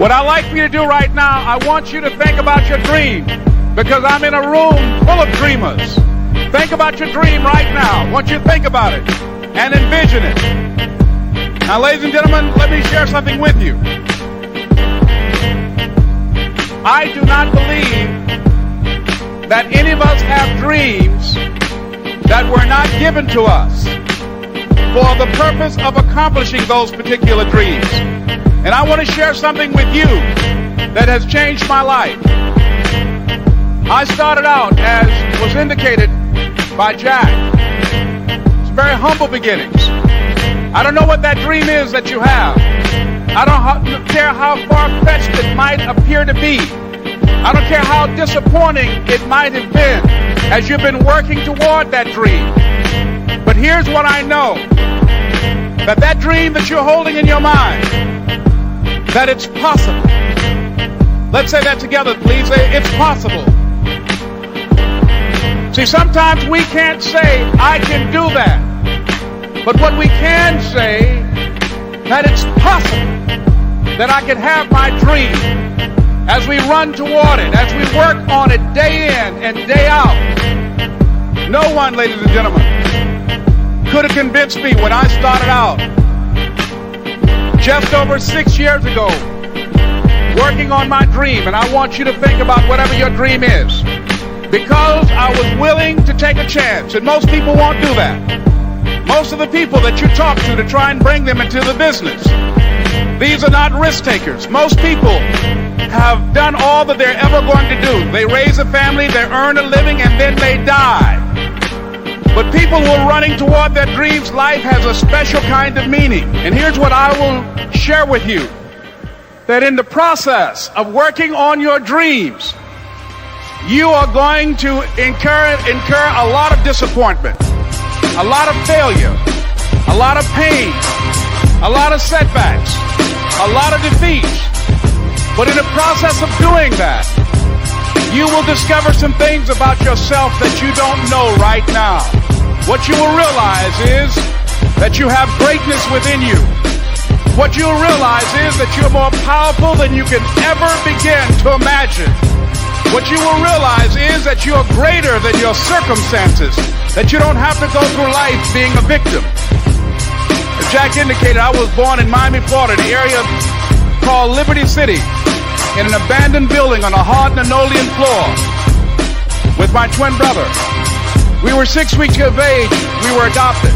What I'd like for you to do right now, I want you to think about your dream, because I'm in a room full of dreamers. Think about your dream right now. I want you to think about it and envision it. Now, ladies and gentlemen, let me share something with you. I do not believe that any of us have dreams that were not given to us for the purpose of accomplishing those particular dreams. And I want to share something with you that has changed my life. I started out, as was indicated by Jack, it's very humble beginnings. I don't know what that dream is that you have. I don't care how far-fetched it might appear to be. I don't care how disappointing it might have been as you've been working toward that dream. But here's what I know, that that dream that you're holding in your mind, that it's possible. Let's say that together, please. It's possible. See, sometimes we can't say, I can do that. But what we can say, that it's possible that I can have my dream as we run toward it, as we work on it day in and day out. No one, ladies and gentlemen, could have convinced me when I started out just over 6 years ago, working on my dream. And I want you to think about whatever your dream is, because I was willing to take a chance, and most people won't do that. Most of the people that you talk to try and bring them into the business, these are not risk takers. Most people have done all that they're ever going to do. They raise a family, they earn a living, and then they die. But people who are running toward their dreams, life has a special kind of meaning. And here's what I will share with you, that in the process of working on your dreams, you are going to incur a lot of disappointment, a lot of failure, a lot of pain, a lot of setbacks, a lot of defeats. But in the process of doing that, you will discover some things about yourself that you don't know right now. What you will realize is that you have greatness within you. What you will realize is that you're more powerful than you can ever begin to imagine. What you will realize is that you are greater than your circumstances, that you don't have to go through life being a victim. As Jack indicated, I was born in Miami, Florida, the area called Liberty City, in an abandoned building on a hard linoleum floor with my twin brother. We were 6 weeks of age. We were adopted.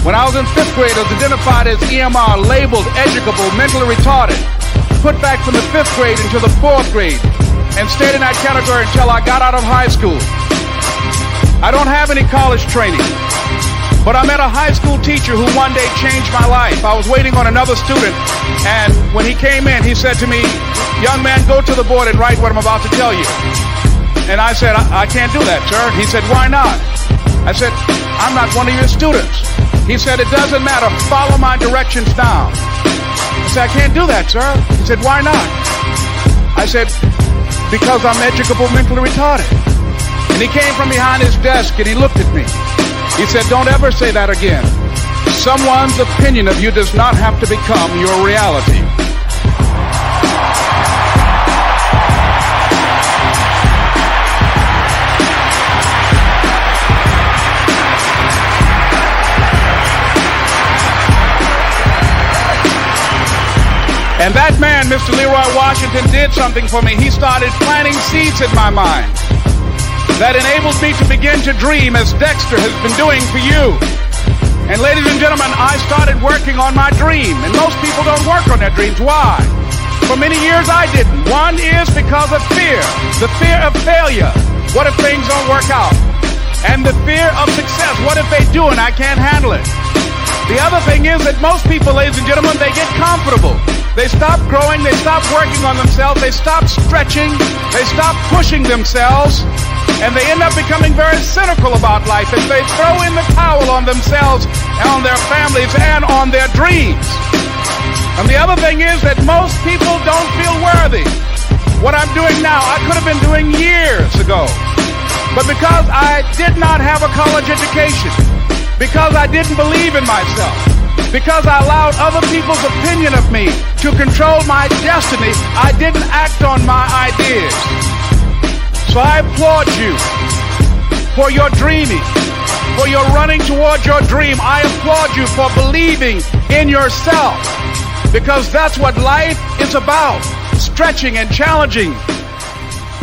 When I was in 5th grade, I was identified as EMR, labeled educable, mentally retarded, put back from the 5th grade into the 4th grade, and stayed in that category until I got out of high school. I don't have any college training, but I met a high school teacher who one day changed my life. I was waiting on another student, and when he came in, he said to me, "Young man, go to the board and write what I'm about to tell you." And I said, I can't do that, sir. He said, "Why not?" I said, "I'm not one of your students." He said, "It doesn't matter. Follow my directions now." I said, "I can't do that, sir." He said, "Why not?" I said, "Because I'm educable, mentally retarded." And he came from behind his desk and he looked at me. He said, "Don't ever say that again. Someone's opinion of you does not have to become your reality." And that man, Mr. Leroy Washington, did something for me. He started planting seeds in my mind that enabled me to begin to dream, as Dexter has been doing for you. And ladies and gentlemen, I started working on my dream. And most people don't work on their dreams. Why? For many years I didn't. One is because of fear. The fear of failure. What if things don't work out? And the fear of success. What if they do and I can't handle it? The other thing is that most people, ladies and gentlemen, they get comfortable. They stop growing, they stop working on themselves, they stop stretching, they stop pushing themselves, and they end up becoming very cynical about life as they throw in the towel on themselves and on their families and on their dreams. And the other thing is that most people don't feel worthy. What I'm doing now, I could have been doing years ago. But because I did not have a college education, because I didn't believe in myself, Because I allowed other people's opinion of me to control my destiny, I didn't act on my ideas. So I applaud you for your dreaming, for your running toward your dream. I applaud you for believing in yourself, because that's what life is about. Stretching and challenging,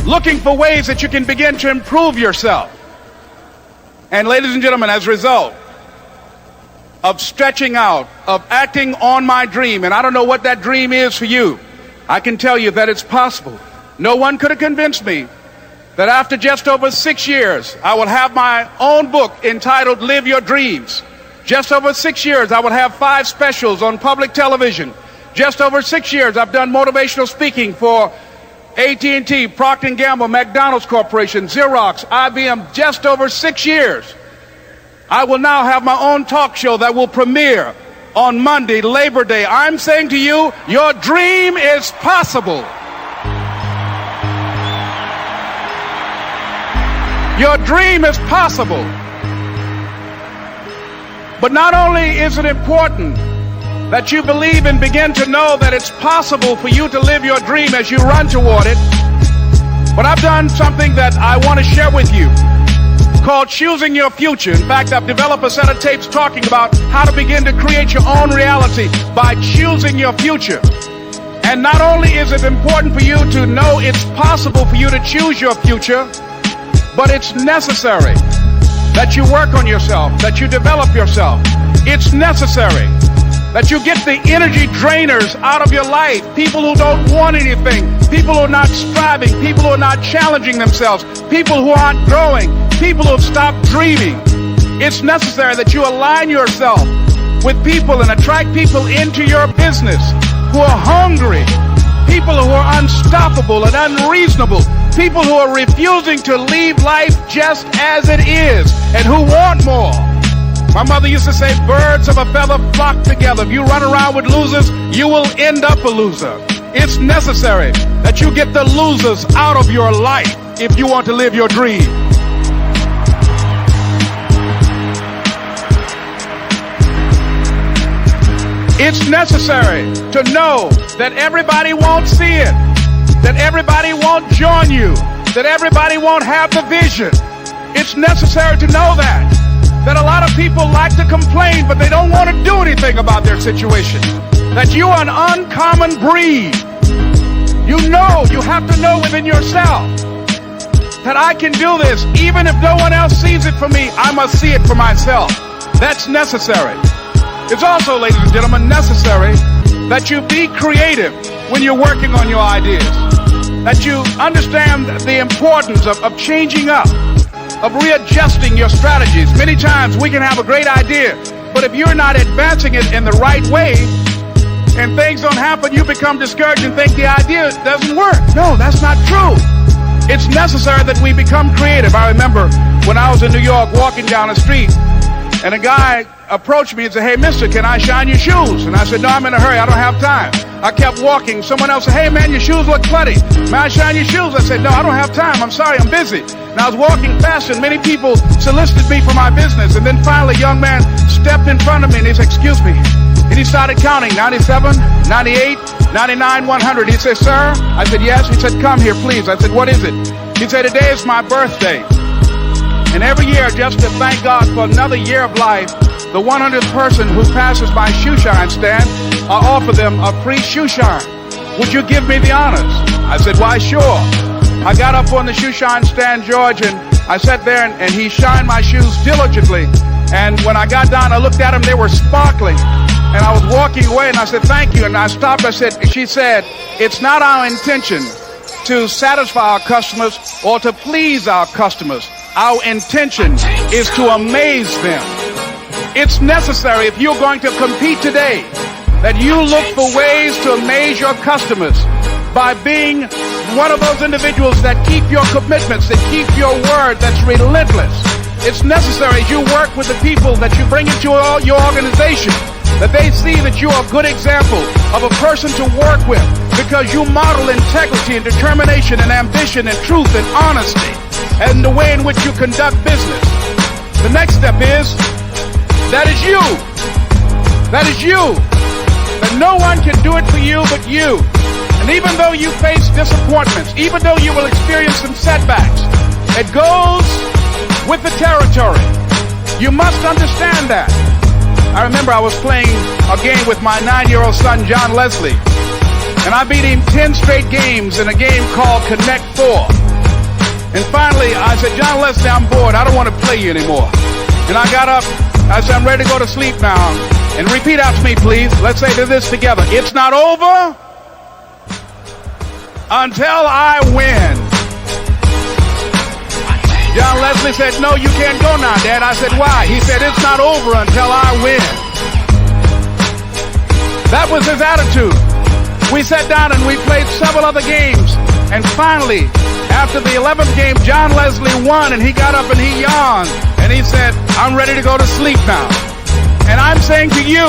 looking for ways that you can begin to improve yourself. And ladies and gentlemen, as a result of stretching out, of acting on my dream, and I don't know what that dream is for you, I can tell you that it's possible. No one could have convinced me that after just over 6 years, I will have my own book entitled Live Your Dreams. Just over 6 years, I will have 5 specials on public television. Just over 6 years, I've done motivational speaking for AT&T, Procter & Gamble, McDonald's Corporation, Xerox, IBM. Just over 6 years. I will now have my own talk show that will premiere on Monday, Labor Day. I'm saying to you, your dream is possible. Your dream is possible. But not only is it important that you believe and begin to know that it's possible for you to live your dream as you run toward it, but I've done something that I want to share with you called Choosing Your Future. In fact, I've developed a set of tapes talking about how to begin to create your own reality by choosing your future. And not only is it important for you to know it's possible for you to choose your future, but it's necessary that you work on yourself, that you develop yourself. It's necessary that you get the energy drainers out of your life, people who don't want anything, people who are not striving, people who are not challenging themselves, people who aren't growing, people who have stopped dreaming. It's necessary that you align yourself with people and attract people into your business who are hungry, people who are unstoppable and unreasonable, people who are refusing to leave life just as it is and who want more. My mother used to say, birds of a feather flock together. If you run around with losers, you will end up a loser. It's necessary that you get the losers out of your life if you want to live your dream. It's necessary to know that everybody won't see it, that everybody won't join you, that everybody won't have the vision. It's necessary to know that a lot of people like to complain, but they don't want to do anything about their situation. That you are an uncommon breed. You have to know within yourself that I can do this. Even if no one else sees it for me, I must see it for myself. That's necessary. It's also, ladies and gentlemen, necessary that you be creative when you're working on your ideas. That you understand the importance of changing up, of readjusting your strategies. Many times we can have a great idea, but if you're not advancing it in the right way and things don't happen, you become discouraged and think the idea doesn't work. No, that's not true. It's necessary that we become creative. I remember when I was in New York walking down the street, and a guy approached me and said, "Hey, mister, can I shine your shoes?" And I said, "No, I'm in a hurry. I don't have time." I kept walking. Someone else said, "Hey, man, your shoes look bloody. May I shine your shoes?" I said, "No, I don't have time. I'm sorry, I'm busy." And I was walking fast, and many people solicited me for my business. And then finally, a young man stepped in front of me, and he said, "Excuse me." And he started counting, 97, 98, 99, 100. He said, "Sir?" I said, "Yes." He said, "Come here, please." I said, "What is it?" He said, "Today is my birthday. And every year, just to thank God for another year of life, the 100th person who passes my shoe shine stand, I offer them a free shoe shine. Would you give me the honors?" I said, "Why, sure." I got up on the shoe shine stand, George, and I sat there and he shined my shoes diligently. And when I got down, I looked at them, they were sparkling. And I was walking away and I said, "Thank you." And I stopped, she said, "It's not our intention to satisfy our customers or to please our customers. Our intention is to amaze them." It's necessary, if you're going to compete today, that you look for ways to amaze your customers by being one of those individuals that keep your commitments, that keep your word, that's relentless. It's necessary as you work with the people that you bring into your organization, that they see that you are a good example of a person to work with, because you model integrity and determination and ambition and truth and honesty and the way in which you conduct business. The next step is, that is you. That is you. That no one can do it for you but you. And even though you face disappointments, even though you will experience some setbacks, it goes with the territory. You must understand that. I remember I was playing a game with my 9-year-old son, John Leslie, and I beat him 10 straight games in a game called Connect 4. And finally, I said, John Leslie, I'm bored. I don't want to play you anymore. And I got up. I said, I'm ready to go to sleep now. And repeat after me, please. Let's say this together. It's not over until I win. John Leslie said, no, you can't go now, Dad. I said, why? He said, it's not over until I win. That was his attitude. We sat down and we played several other games. And finally, after the 11th game, John Leslie won, and he got up and he yawned. And he said, I'm ready to go to sleep now. And I'm saying to you,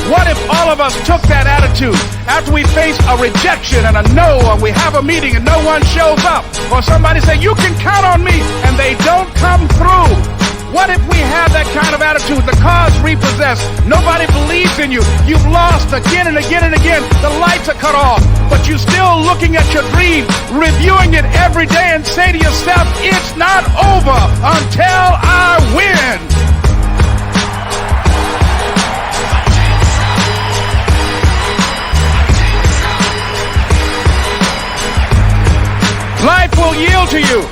what if all of us took that attitude after we face a rejection and a no, or we have a meeting and no one shows up, or somebody say, you can count on me, and they don't come through? What if we have that kind of attitude? The car's repossessed. Nobody believes in you. You've lost again and again and again. The lights are cut off, but you're still looking at your dream, reviewing it every day, and say to yourself, it's not over until I win. Life will yield to you.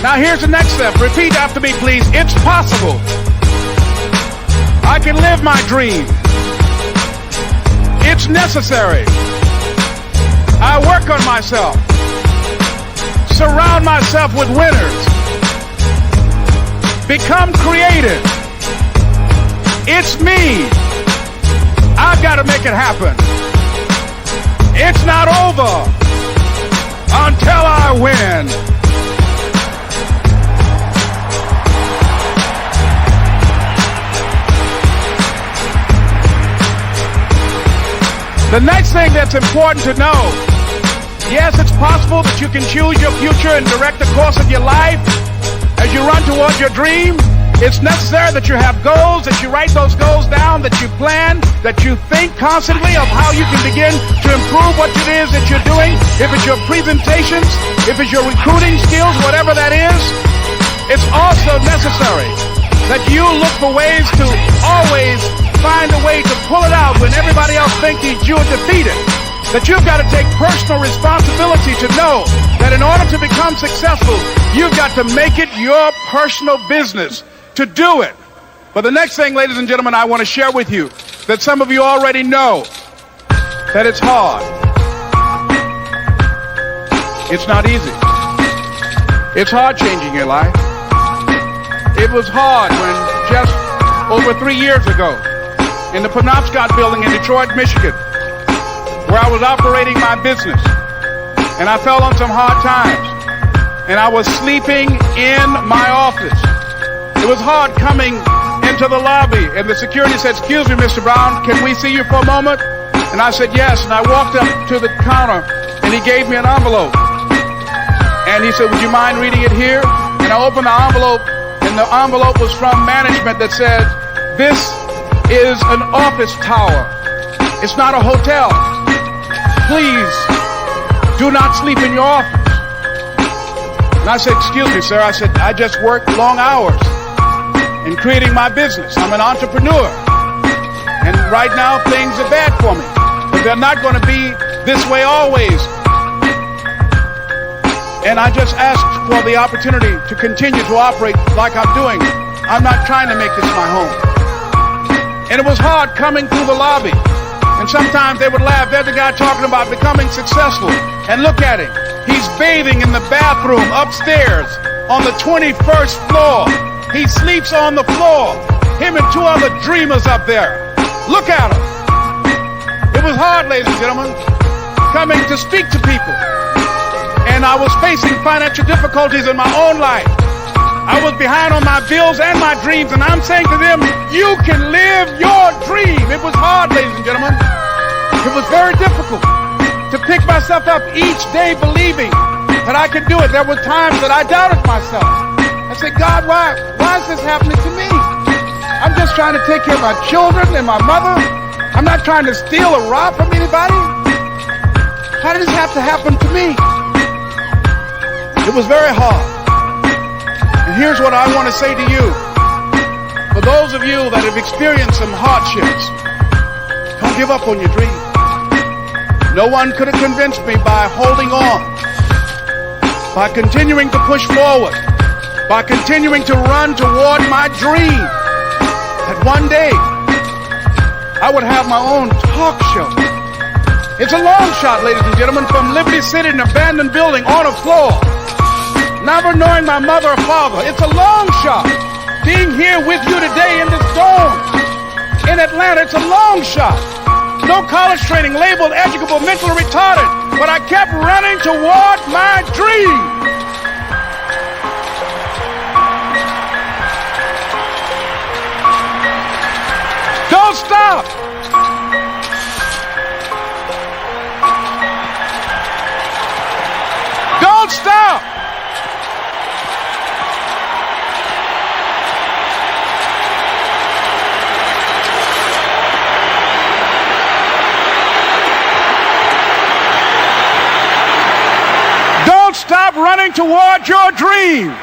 Now here's the next step. Repeat after me, please. It's possible. I can live my dream. It's necessary. I work on myself. Surround myself with winners. Become creative. It's me. I've got to make it happen. It's not over until I win. The next thing that's important to know, yes, it's possible that you can choose your future and direct the course of your life as you run towards your dream. It's necessary that you have goals, that you write those goals down, that you plan, that you think constantly of how you can begin to improve what it is that you're doing. If it's your presentations, if it's your recruiting skills, whatever that is, it's also necessary that you look for ways to always find a way to pull it out when everybody else thinks you're defeated. That you've got to take personal responsibility to know that in order to become successful, you've got to make it your personal business to do it. But the next thing, ladies and gentlemen, I want to share with you that some of you already know that it's hard. It's not easy. It's hard changing your life. It was hard when just over 3 years ago, in the Penobscot building in Detroit, Michigan, where I was operating my business, and I fell on some hard times, and I was sleeping in my office. It was hard coming into the lobby, and the security said, excuse me, Mr. Brown, can we see you for a moment? And I said, yes, and I walked up to the counter, and he gave me an envelope. And he said, would you mind reading it here? And I opened the envelope, and the envelope was from management that said, this is an office tower. It's not a hotel. Please do not sleep in your office. And I said, excuse me, sir. I said, I just work long hours in creating my business. I'm an entrepreneur. And right now things are bad for me. But they're not going to be this way always. And I just asked for the opportunity to continue to operate like I'm doing. I'm not trying to make this my home. And it was hard coming through the lobby. And sometimes they would laugh. There's a guy talking about becoming successful. And look at him. He's bathing in the bathroom upstairs on the 21st floor. He sleeps on the floor. Him and 2 other dreamers up there. Look at him. It was hard, ladies and gentlemen, coming to speak to people. And I was facing financial difficulties in my own life. I was behind on my bills and my dreams, and I'm saying to them, you can live your dream. It was hard, ladies and gentlemen. It was very difficult to pick myself up each day believing that I could do it. There were times that I doubted myself. I said, God, why is this happening to me? I'm just trying to take care of my children and my mother. I'm not trying to steal or rob from anybody. How did this have to happen to me? It was very hard. And here's what I want to say to you. For those of you that have experienced some hardships, don't give up on your dream. No one could have convinced me by holding on, by continuing to push forward, by continuing to run toward my dream, that one day I would have my own talk show. It's a long shot, ladies and gentlemen, from Liberty City, an abandoned building on a floor, never knowing my mother or father. It's a long shot. Being here with you today in this dome in Atlanta, it's a long shot. No college training, labeled educable, mentally retarded, but I kept running toward my dream. Don't stop. Don't stop. Don't stop running toward your dream.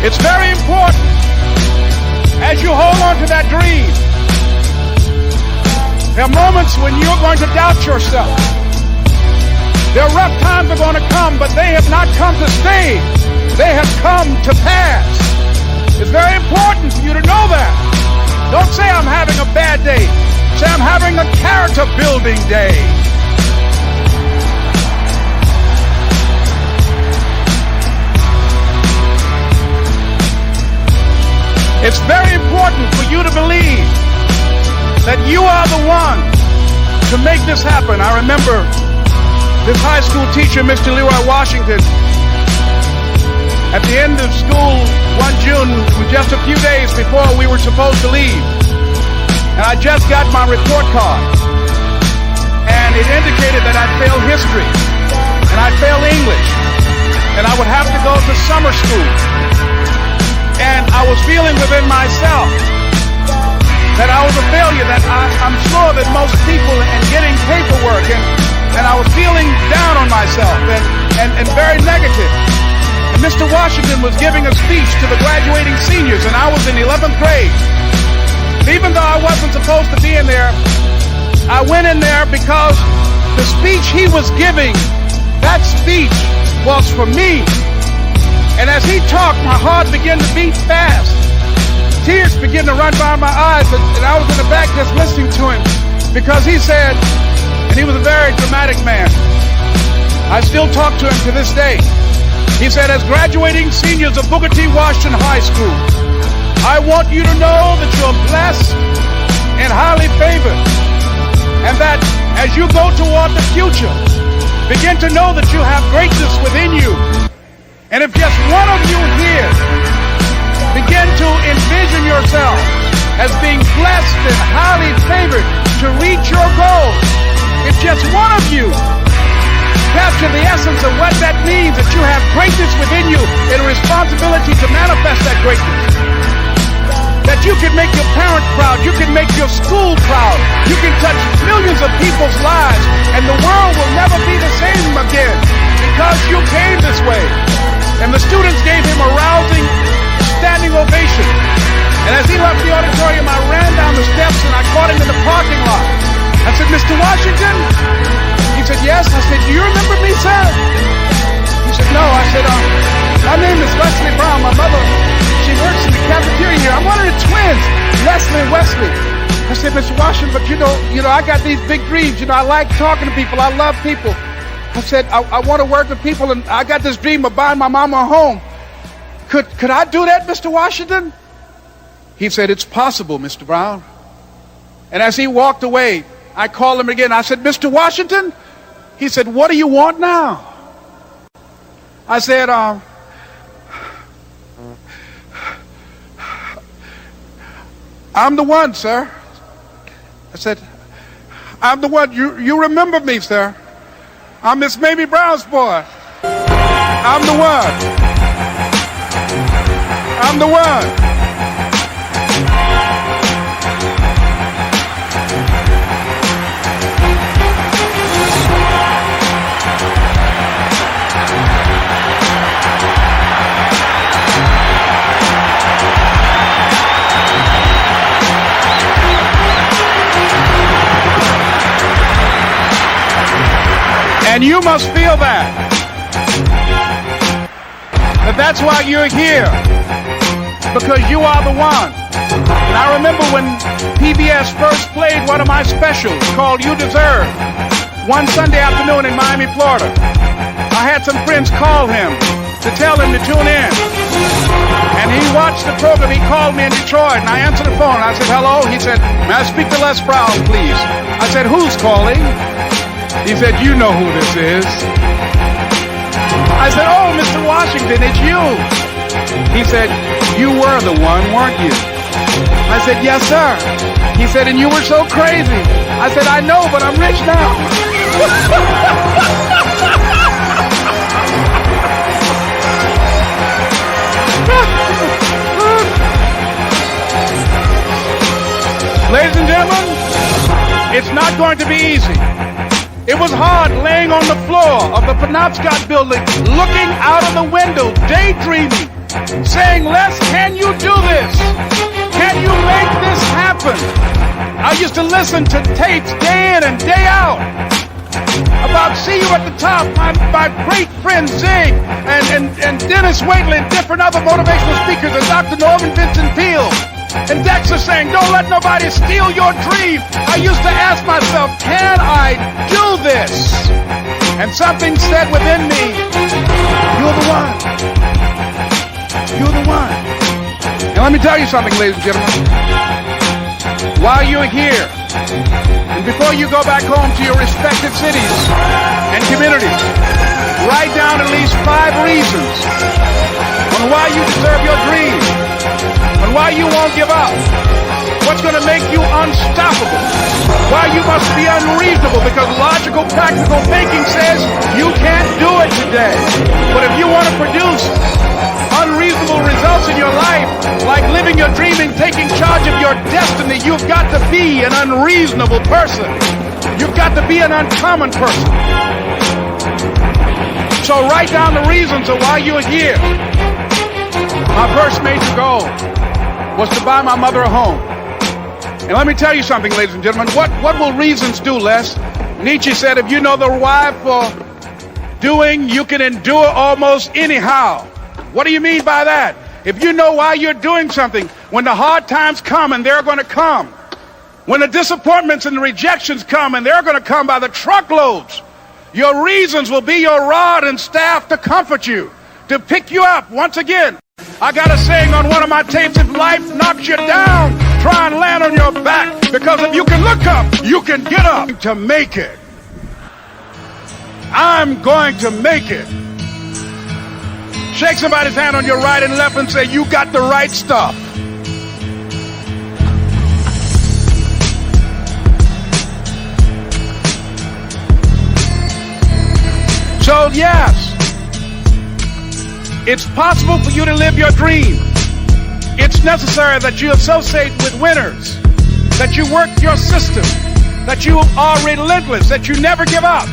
It's very important as you hold on to that dream. There are moments when you're going to doubt yourself. There are rough times are going to come, but they have not come to stay. They have come to pass. It's very important for you to know that. Don't say I'm having a bad day. Say I'm having a character building day. It's very important for you to believe that you are the one to make this happen. I remember this high school teacher, Mr. Leroy Washington, at the end of school one June, just a few days before we were supposed to leave. And I just got my report card. And it indicated that I'd failed history. And I'd failed English. And I would have to go to summer school. And I was feeling within myself that I was a failure, that I'm sure that most people in getting paperwork, and I was feeling down on myself and very negative. And Mr. Washington was giving a speech to the graduating seniors, and I was in 11th grade. And even though I wasn't supposed to be in there, I went in there because the speech he was giving, that speech was for me. And as he talked, my heart began to beat fast. Tears began to run by my eyes, and I was in the back just listening to him because he said, and he was a very dramatic man. I still talk to him to this day. He said, as graduating seniors of Booker T. Washington High School, I want you to know that you're blessed and highly favored, and that as you go toward the future, begin to know that you have greatness within you. And if just one of you here begin to envision yourself as being blessed and highly favored to reach your goals, if just one of you capture the essence of what that means, that you have greatness within you and a responsibility to manifest that greatness, that you can make your parents proud, you can make your school proud, you can touch millions of people's lives, and the world will never be the same again because you came this way. And the students gave him a rousing standing ovation. And as he left the auditorium, I ran down the steps and I caught him in the parking lot. I said, Mr. Washington? He said, yes. I said, do you remember me, sir? He said, no. I said, my name is Leslie Brown. My mother, she works in the cafeteria here. I'm one of the twins, Leslie and Wesley. I said, Mr. Washington, but you know, I got these big dreams. I like talking to people. I love people. I said, I want to work with people, and I got this dream of buying my mama a home. Could I do that, Mr. Washington? He said, it's possible, Mr. Brown. And as he walked away, I called him again. I said, Mr. Washington? He said, what do you want now? I said, I'm the one, sir. I said, I'm the one. You remember me, sir. I'm Miss Mamie Brown's boy. I'm the one. I'm the one. And you must feel that's why you're here, because you are the one. And I remember when PBS first played one of my specials called You Deserve, one Sunday afternoon in Miami, Florida. I had some friends call him to tell him to tune in. And he watched the program. He called me in Detroit, and I answered the phone. I said, hello. He said, may I speak to Les Brown, please? I said, who's calling? He said, you know who this is. I said, oh, Mr. Washington, it's you. He said, you were the one, weren't you? I said, yes, sir. He said, and you were so crazy. I said, I know, but I'm rich now. Ladies and gentlemen, it's not going to be easy. It was hard laying on the floor of the Penobscot building, looking out of the window, daydreaming, saying, Les, can you do this? Can you make this happen? I used to listen to tapes day in and day out about See You at the Top, my great friend Zig and Dennis Waitley and different other motivational speakers and Dr. Norman Vincent Peale. And Dexter saying, don't let nobody steal your dream. I used to ask myself, can I do this? And something said within me, you're the one. You're the one. And let me tell you something, ladies and gentlemen. While you're here, and before you go back home to your respective cities and communities, write down at least 5 reasons on why you deserve your dream. And why you won't give up. What's going to make you unstoppable. Why you must be unreasonable, because logical, practical thinking says you can't do it today. But if you want to produce unreasonable results in your life, like living your dream and taking charge of your destiny, you've got to be an unreasonable person. You've got to be an uncommon person. So write down the reasons of why you're here. My first major goal was to buy my mother a home. And let me tell you something, ladies and gentlemen. What will reasons do, Les? Nietzsche said, if you know the why for doing, you can endure almost anyhow. What do you mean by that? If you know why you're doing something, when the hard times come, and they're going to come, when the disappointments and the rejections come, and they're going to come by the truckloads, your reasons will be your rod and staff to comfort you, to pick you up. Once again, I got a saying on one of my tapes, if life knocks you down, try and land on your back, because if you can look up, you can get up to make it. I'm going to make it. Shake somebody's hand on your right and left and say, you got the right stuff. So yes, it's possible for you to live your dream. It's necessary that you associate with winners, that you work your system, that you are relentless, that you never give up.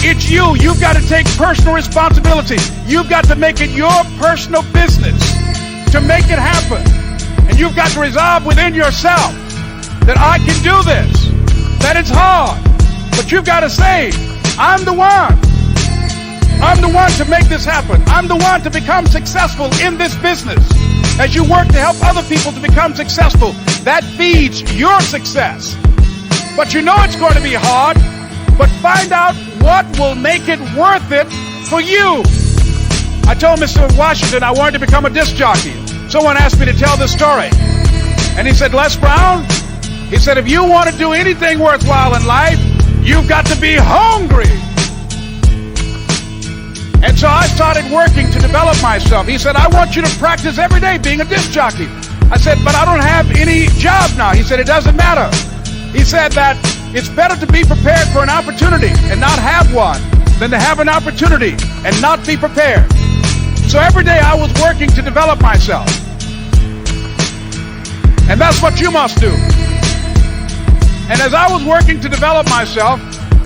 It's you. You've got to take personal responsibility. You've got to make it your personal business to make it happen. And you've got to resolve within yourself that I can do this, that it's hard, but you've got to say, I'm the one. I'm the one to make this happen. I'm the one to become successful in this business. As you work to help other people to become successful, that feeds your success. But you know it's going to be hard, but find out what will make it worth it for you. I told Mr. Washington I wanted to become a disc jockey. Someone asked me to tell this story. And he said, Les Brown, he said, if you want to do anything worthwhile in life, you've got to be hungry. And so I started working to develop myself. He said, I want you to practice every day being a disc jockey. I said, but I don't have any job now. He said, it doesn't matter. He said that it's better to be prepared for an opportunity and not have one than to have an opportunity and not be prepared. So every day I was working to develop myself. And that's what you must do. And as I was working to develop myself,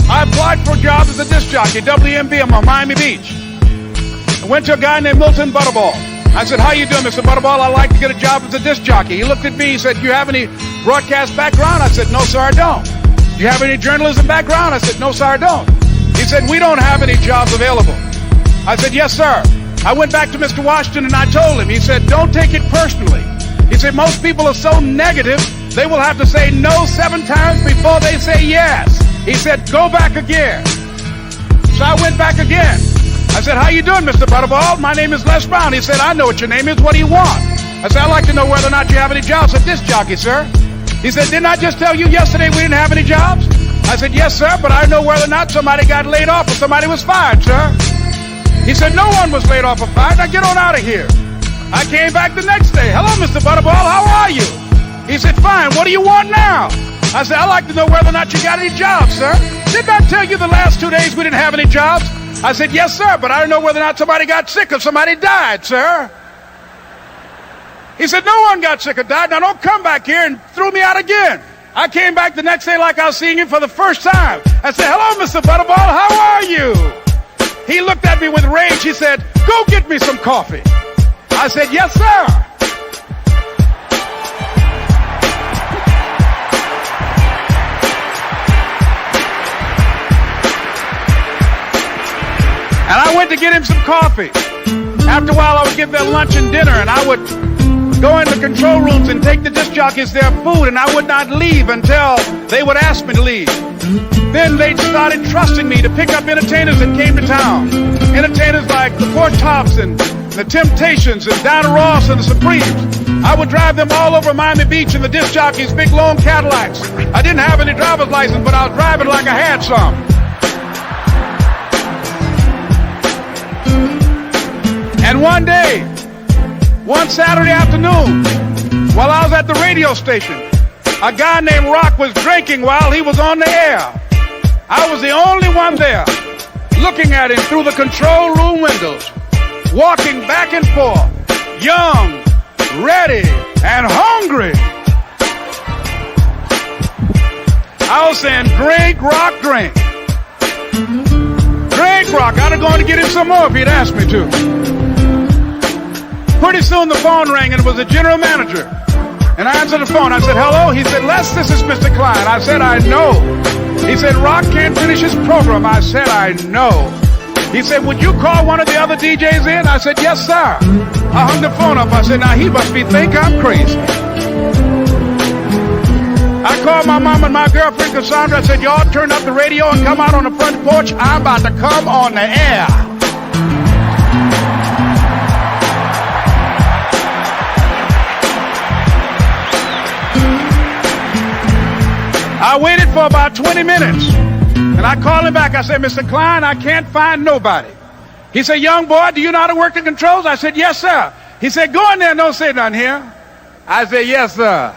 I applied for a job as a disc jockey, WMBM on Miami Beach. I went to a guy named Milton Butterball. I said, how you doing, Mr. Butterball? I'd like to get a job as a disc jockey. He looked at me, he said, do you have any broadcast background? I said, no, sir, I don't. Do you have any journalism background? I said, no, sir, I don't. He said, we don't have any jobs available. I said, yes, sir. I went back to Mr. Washington and I told him. He said, don't take it personally. He said, most people are so negative, they will have to say no 7 times before they say yes. He said, go back again. So I went back again. I said, how you doing, Mr. Butterball? My name is Les Brown. He said, I know what your name is. What do you want? I said, I'd like to know whether or not you have any jobs at disc jockey, sir. He said, didn't I just tell you yesterday we didn't have any jobs? I said, yes, sir, but I know whether or not somebody got laid off or somebody was fired, sir. He said, no one was laid off or fired. Now get on out of here. I came back the next day. Hello, Mr. Butterball. How are you? He said, fine. What do you want now? I said, I'd like to know whether or not you got any jobs, sir. Didn't I tell you the last 2 days we didn't have any jobs? I said, yes, sir, but I don't know whether or not somebody got sick or somebody died, sir. He said, no one got sick or died. Now don't come back here and throw me out again. I came back the next day like I was seeing you for the first time. I said, hello, Mr. Butterball. How are you? He looked at me with rage. He said, go get me some coffee. I said, yes, sir. And I went to get him some coffee. After a while, I would give them lunch and dinner, and I would go in the control rooms and take the disc jockeys their food, and I would not leave until they would ask me to leave. Then they started trusting me to pick up entertainers that came to town. Entertainers like the Four Tops and the Temptations and Donna Ross and the Supremes. I would drive them all over Miami Beach in the disc jockeys' big long Cadillacs. I didn't have any driver's license, but I was driving like I had some. And one day, one Saturday afternoon, while I was at the radio station, a guy named Rock was drinking while he was on the air. I was the only one there, looking at him through the control room windows, walking back and forth, young, ready, and hungry. I was saying, drink, Rock, drink. Drink, Rock. I'd have gone to get him some more if he'd asked me to. Pretty soon the phone rang and it was the general manager. And I answered the phone. I said, hello? He said, Les, this is Mr. Klein. I said, I know. He said, Rock can't finish his program. I said, I know. He said, would you call one of the other DJs in? I said, yes, sir. I hung the phone up. I said, now he must think I'm crazy. I called my mom and my girlfriend Cassandra. I said, y'all turn up the radio and come out on the front porch. I'm about to come on the air. I waited for about 20 minutes, and I called him back. I said, Mr. Klein, I can't find nobody. He said, young boy, do you know how to work the controls? I said, yes, sir. He said, go in there and don't say nothing here. I said, yes, sir.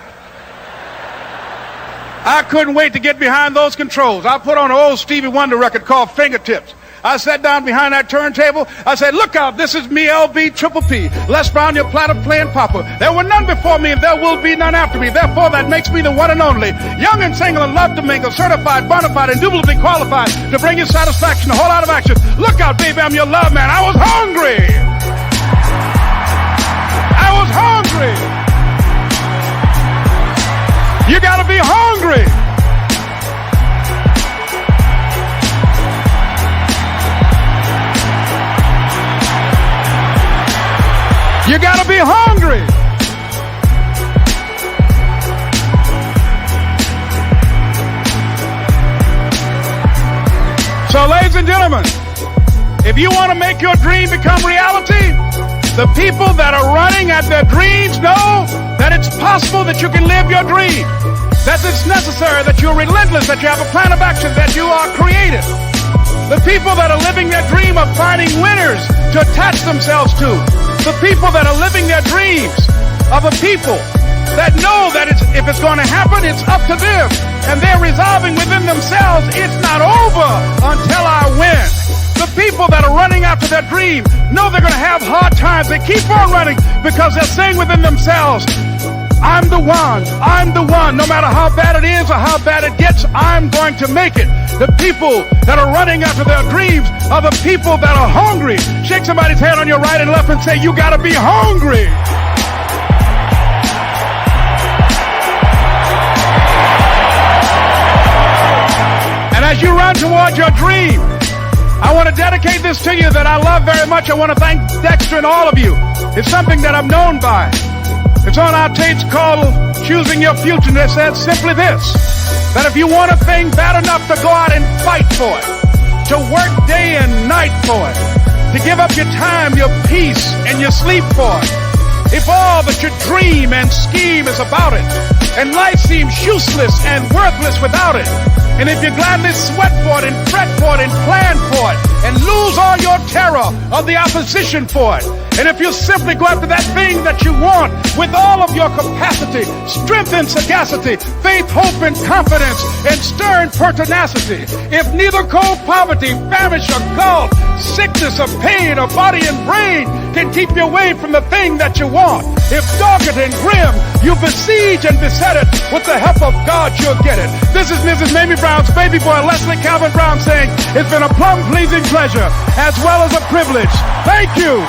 I couldn't wait to get behind those controls. I put on an old Stevie Wonder record called Fingertips. I sat down behind that turntable. I said, look out, this is me, LB Triple P. Les Brown, your platter playing papa. There were none before me and there will be none after me. Therefore, that makes me the one and only. Young and single and love to mingle, certified, bona fide, indubitably qualified to bring you satisfaction, a whole lot of action. Look out, baby, I'm your love man. I was hungry. I was hungry. You gotta be hungry. You gotta be hungry. So, ladies and gentlemen, if you want to make your dream become reality, the people that are running at their dreams know that it's possible that you can live your dream, that it's necessary, that you're relentless, that you have a plan of action, that you are creative. The people that are living their dream of finding winners to attach themselves to. The people that are living their dreams of a people that know that if it's going to happen, it's up to them. And they're resolving within themselves, it's not over until I win. The people that are running after their dream know they're going to have hard times. They keep on running because they're saying within themselves, I'm the one. I'm the one. No matter how bad it is or how bad it gets, I'm going to make it. The people that are running after their dreams are the people that are hungry. Shake somebody's hand on your right and left and say, you got to be hungry. And as you run toward your dream, I want to dedicate this to you that I love very much. I want to thank Dexter and all of you. It's something that I'm known by. It's on our tapes called Choosing Your Future, and it says simply this, that if you want a thing bad enough to go out and fight for it, to work day and night for it, to give up your time, your peace, and your sleep for it, if all that you dream and scheme is about it, and life seems useless and worthless without it, and if you gladly sweat for it and fret for it and plan for it and lose all your terror of the opposition for it, and if you simply go after that thing that you want with all of your capacity, strength and sagacity, faith, hope and confidence, and stern pertinacity, if neither cold poverty, famish or gulf, sickness or pain or body and brain can keep you away from the thing that you want, if dogged and grim you besiege and beset it, with the help of God you'll get it. This is Mrs. Mamie Brown's baby boy, Leslie Calvin Brown, saying it's been a plum-pleasing pleasure as well as a privilege. Thank you.